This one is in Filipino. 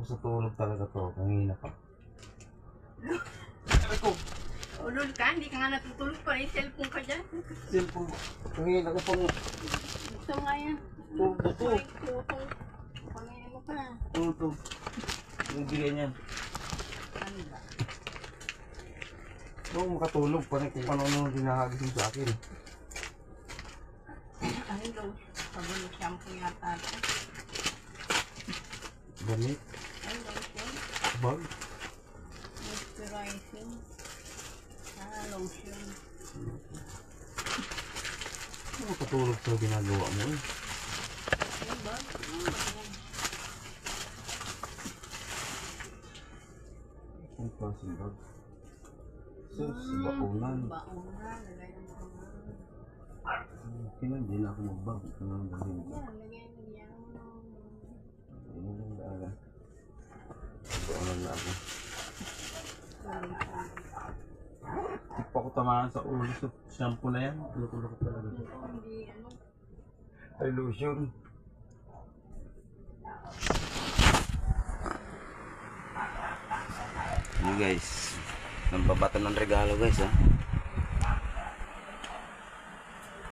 Sa tulog talaga to. Kanina pa. Ako. Ulol ka, hindi ka nga natutulog pa rin. Cellphone ka dyan. Cellphone. Kanina ka pang Gusto nga yan. tuto. Ay, tutong. Pangin mo ka. Tuto. Yung bigay niyan. Ano ba? Nung makatulog pa rin kung ano dinahagisin sa akin. Ay, low. Sabon shampoo yata. Ganit. Ay, lotion. Bag. Moisturizing. Lotion. Makatulog sa ginagawa mo eh. Ay, bag. Ang klaseng bag. Sus, baunan. Baunan. Lagay ng baunan. Kaya hindi na ako magbag. Ito na ang dalhin ko. Yan, lagay mo yan. Ayun ang daalan. Baunan na ako. Hindi pa ako tamaan sa ulo sa shampoo na yan. Tulog talaga. Hindi, ano. Ay, lotion. Ini guys, nagbabato ng regalo guys ha.